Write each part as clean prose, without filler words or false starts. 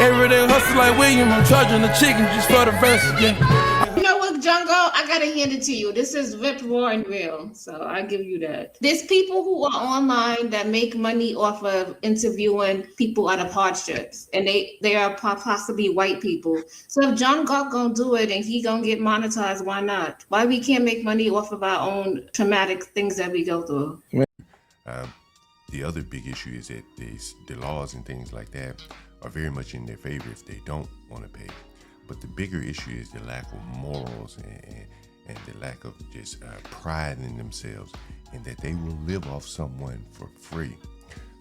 Everyday hustle like William, I'm charging the chicken just for the verse, yeah. You know what, Jungle? I gotta hand it to you. This is Vip Raw and Real, so I give you that. There's people who are online that make money off of interviewing people out of hardships, and they are possibly white people. So if John Galt gonna do it and he gonna get monetized, why not? Why we can't make money off of our own traumatic things that we go through? The other big issue is that the laws and things like that are very much in their favor if they don't want to pay. But the bigger issue is the lack of morals and the lack of just pride in themselves, and that they will live off someone for free.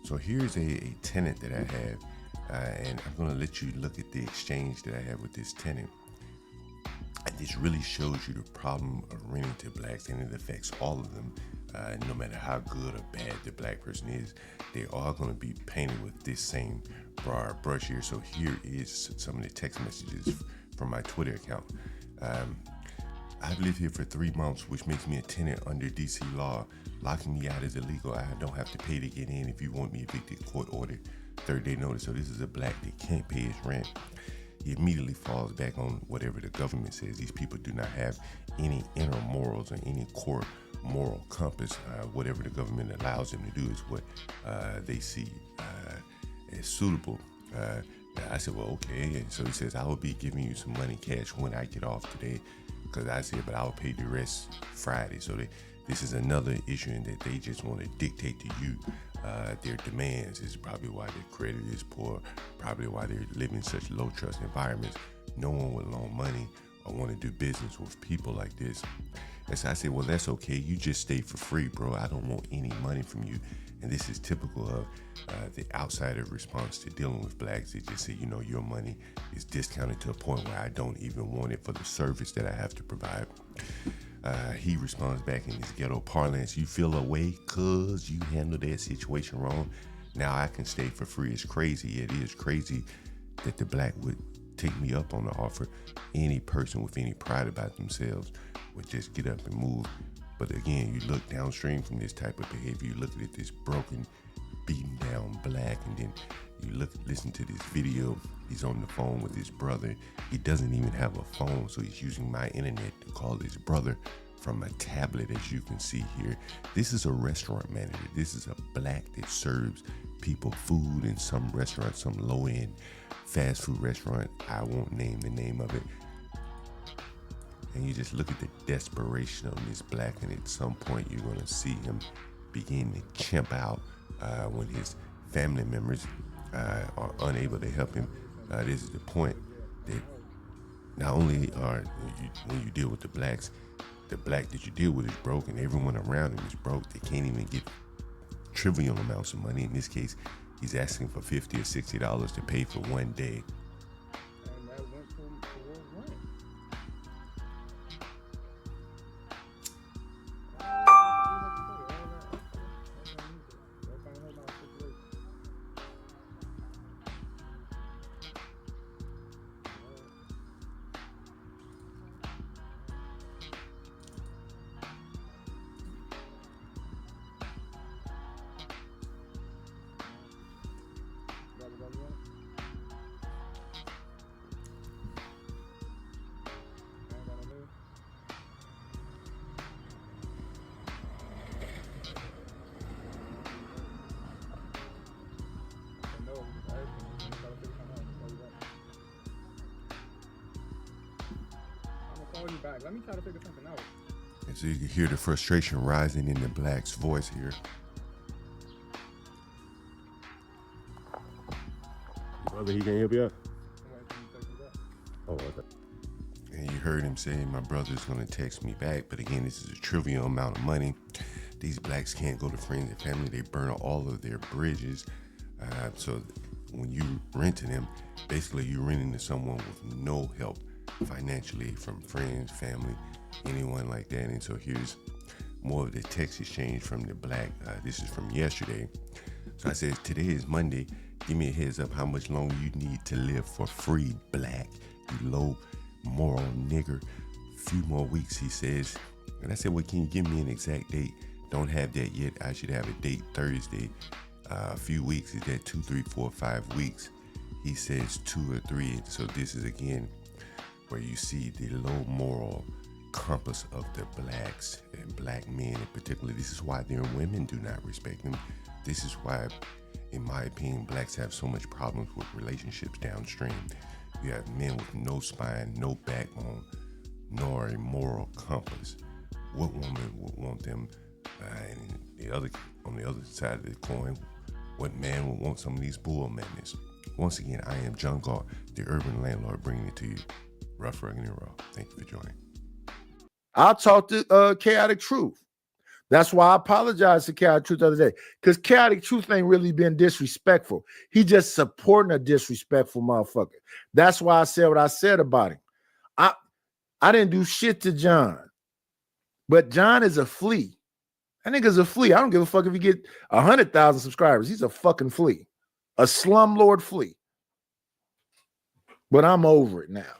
So here's a tenant that I have, and I'm going to let you look at the exchange that I have with this tenant. And this really shows you the problem of renting to blacks, and it affects all of them. No matter how good or bad the black person is, they are going to be painted with this same broad brush here. So here is some of the text messages from my Twitter account. I've lived here for 3 months, which makes me a tenant under DC law. Locking me out is illegal. I don't have to pay to get in. If you want me evicted, court ordered, 30-day notice. So this is a black that can't pay his rent. He immediately falls back on whatever the government says. These people do not have any inner morals or any core moral compass. Whatever the government allows them to do is what they see as suitable. I said, well, okay. And so he says, I will be giving you some money cash when I get off today. Because I said, but I'll pay the rest Friday. So this is another issue in that they just want to dictate to you their demands. This is probably why their credit is poor, probably why they live in such low trust environments. No one would loan money or want to do business with people like this. And so I said, well, that's okay. You just stay for free, bro. I don't want any money from you. And this is typical of the outsider response to dealing with blacks. They just say, your money is discounted to a point where I don't even want it for the service that I have to provide. He responds back in his ghetto parlance, you feel away cuz you handled that situation wrong. Now I can stay for free. It's crazy. It is crazy that the black would take me up on the offer. Any person with any pride about themselves would just get up and move. But again, you look downstream from this type of behavior, you look at this broken, beaten down black, and then you listen to this video. He's on the phone with his brother. He doesn't even have a phone, so he's using my internet to call his brother from a tablet, as you can see here. This is a restaurant manager. This is a black that serves people food in some restaurant, some low-end fast food restaurant. I won't name the name of it. And you just look at the desperation of this black, and at some point you're going to see him begin to chimp out when his family members are unable to help him. This is the point that not only when you deal with the blacks, the black that you deal with is broke, and everyone around him is broke. They can't even get trivial amounts of money. In this case, he's asking for $50 or $60 to pay for one day. You back. Let me try to figure something out. And so you can hear the frustration rising in the black's voice here. Brother, he can help you out. Oh, okay. And you heard him say, my brother's going to text me back. But again, this is a trivial amount of money. These blacks can't go to friends and family. They burn all of their bridges. So when you rent to them, basically you're renting to someone with no help financially from friends, family, anyone like that. And so here's more of the text exchange from the black. This is from yesterday. So I said, today is Monday. Give me a heads up how much longer you need to live for free, black, you low moral nigger. Few more weeks, he says. And I said, well, can you give me an exact date? Don't have that yet. I should have a date Thursday. A few weeks, is that 2, 3, 4, 5 weeks? He says 2 or 3. So this is again where you see the low moral compass of the blacks and black men in particular. This is why their women do not respect them. This is why, in my opinion, blacks have so much problems with relationships downstream. You have men with no spine, no backbone, nor a moral compass. What woman would want them? And on the other side of the coin, what man would want some of these bull madness? Once again, I am John Galt, the urban landlord, bringing it to you. Rough, rugged, and raw. Thank you for joining. I'll talk to Chaotic Truth. That's why I apologized to Chaotic Truth the other day, because Chaotic Truth ain't really been disrespectful. He just supporting a disrespectful motherfucker. That's why I said what I said about him. I didn't do shit to John, but John is a flea. That nigga's a flea. I don't give a fuck if you get 100,000 subscribers. He's a fucking flea, a slumlord flea. But I'm over it now.